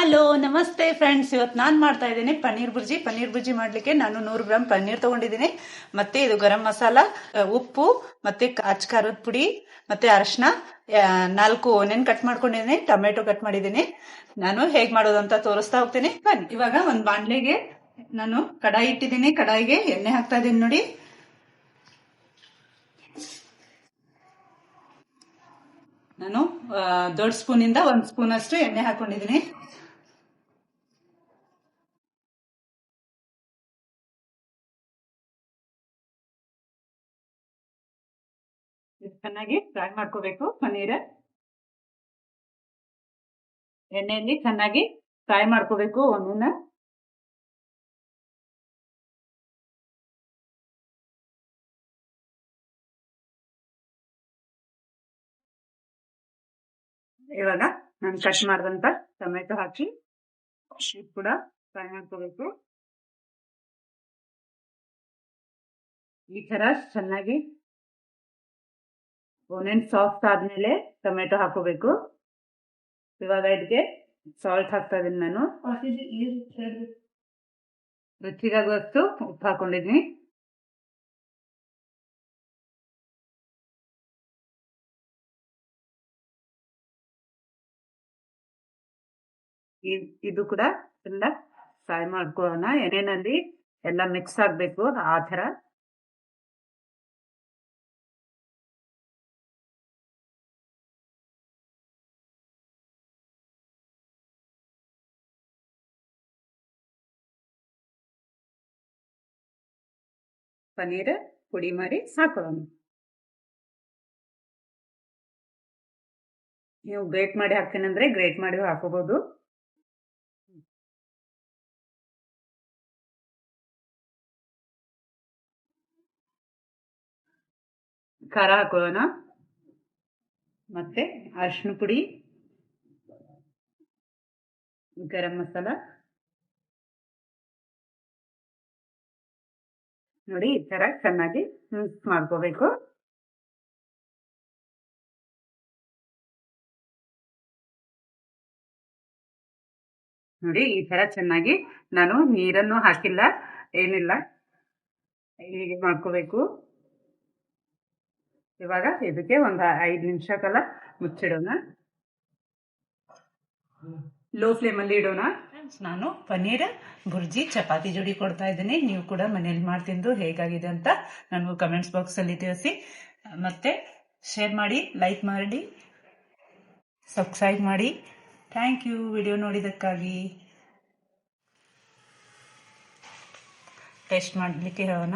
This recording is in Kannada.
ಹಲೋ ನಮಸ್ತೆ ಫ್ರೆಂಡ್ಸ್, ಇವತ್ತು ನಾನು ಮಾಡ್ತಾ ಇದ್ದೀನಿ ಪನ್ನೀರ್ ಬುರ್ಜಿ ಮಾಡಲಿಕ್ಕೆ ನಾನು 100 ಗ್ರಾಮ್ ಪನ್ನೀರ್ ತಗೊಂಡಿದ್ದೀನಿ. ಮತ್ತೆ ಇದು ಗರಂ ಮಸಾಲ, ಉಪ್ಪು, ಮತ್ತೆ ಖಾರದ ಪುಡಿ, ಮತ್ತೆ ಅರಶಿನ, 4 ಓನಿಯನ್ ಕಟ್ ಮಾಡ್ಕೊಂಡಿದ್ದೀನಿ, ಟೊಮೆಟೊ ಕಟ್ ಮಾಡಿದ್ದೀನಿ. ನಾನು ಹೇಗ್ ಮಾಡೋದು ಅಂತ ತೋರಿಸ್ತಾ ಹೋಗ್ತೀನಿ, ಬನ್ನಿ. ಇವಾಗ ಒಂದು ಬಾಣಲೆಗೆ ನಾನು ಕಡಾಯಿ ಇಟ್ಟಿದ್ದೀನಿ. ಕಡಾಯಿಗೆ ಎಣ್ಣೆ ಹಾಕ್ತಾ ಇದ್ದೀನಿ ನೋಡಿ. ನಾನು ದೊಡ್ಡ ಸ್ಪೂನಿಂದ 1 ಸ್ಪೂನ್ ಅಷ್ಟು ಎಣ್ಣೆ ಹಾಕೊಂಡಿದ್ದೀನಿ. ಚೆನ್ನಾಗಿ ಫ್ರೈ ಮಾಡ್ಕೋಬೇಕು. ಪನ್ನೀರ್ ಎಣ್ಣೆಯಲ್ಲಿ ಚೆನ್ನಾಗಿ ಫ್ರೈ ಮಾಡ್ಕೋಬೇಕು. ಒಂದನ್ನ ಇವಾಗ ನಾನು ಕಟ್ ಮಾಡಿದಂತ ಟೊಮೆಟೊ ಹಾಕಿ ಕೂಡ ಫ್ರೈ ಮಾಡ್ಕೋಬೇಕು. ಈ ತರ ಚೆನ್ನಾಗಿ ಓನಿಯನ್ ಸಾಫ್ಟ್ ಆದ್ಮೇಲೆ ಟೊಮೆಟೊ ಹಾಕೋಬೇಕು. ಇವಾಗ ಇದಕ್ಕೆ ಸಾಲ್ಟ್ ಹಾಕ್ತಾ ಇದೀನಿ. ನಾನು ರುಚಿಗಾಗುವಷ್ಟು ಉಪ್ಪು ಹಾಕೊಂಡಿದ್ದೀನಿ. ಇದು ಕೂಡ ಎಲ್ಲ ಫ್ರೈ ಮಾಡ್ಕೊಳ್ಳೋಣ. ಎಣ್ಣೆನಲ್ಲಿ ಎಲ್ಲ ಮಿಕ್ಸ್ ಆಗ್ಬೇಕು. ಆ ತರ ಪನ್ನೀರ್ ಪುಡಿ ಮಾಡಿ ಹಾಕೊಳ್ಳೋಣ. ನೀವು ಗ್ರೇಟ್ ಮಾಡಿ ಹಾಕ್ತೀನಿ ಅಂದ್ರೆ ಗ್ರೇಟ್ ಮಾಡಿ ಹಾಕೋಬಹುದು. ಖಾರ ಹಾಕೊಳ್ಳೋಣ. ಮತ್ತೆ ಅರಿಶಿನ ಪುಡಿ, ಗರಂ ಮಸಾಲ ನೋಡಿ. ಈ ತರ ಚೆನ್ನಾಗಿ ಮಿಕ್ಸ್ ಮಾಡ್ಕೋಬೇಕು. ನೋಡಿ ಈ ತರ ಚೆನ್ನಾಗಿ, ನಾನು ನೀರನ್ನು ಹಾಕಿಲ್ಲ, ಏನಿಲ್ಲ, ಹೀಗೆ ಮಾಡ್ಕೋಬೇಕು. ಇವಾಗ ಇದಕ್ಕೆ ಒಂದು 5 ನಿಮಿಷ ಕಾಲ ಮುಚ್ಚಿಡೋಣ. ಲೋ ಫ್ಲೇಮ್ ಅಲ್ಲಿ ಇಡೋಣ. ನಾನು ಪನ್ನೀರ್ ಬುರ್ಜಿ ಚಪಾತಿ ಜೋಡಿ ಕೊಡ್ತಾ ಇದ್ದೀನಿ. ನೀವು ಕೂಡ ಮನೇಲಿ ಮಾಡ್ತಿದ್ದು ಹೇಗಾಗಿದೆ ಅಂತ ನನಗೂ ಕಮೆಂಟ್ಸ್ ಬಾಕ್ಸ್ ಅಲ್ಲಿ ತಿಳಿಸಿ. ಮತ್ತೆ ಶೇರ್ ಮಾಡಿ, ಲೈಕ್ ಮಾಡಿ, ಸಬ್ಸ್ಕ್ರೈಬ್ ಮಾಡಿ. ಥ್ಯಾಂಕ್ ಯು ವಿಡಿಯೋ ನೋಡಿದ್ದಕ್ಕಾಗಿ. ಟೇಸ್ಟ್ ಮಾಡಲಿಕ್ಕೆ ಹೇಳೋಣ.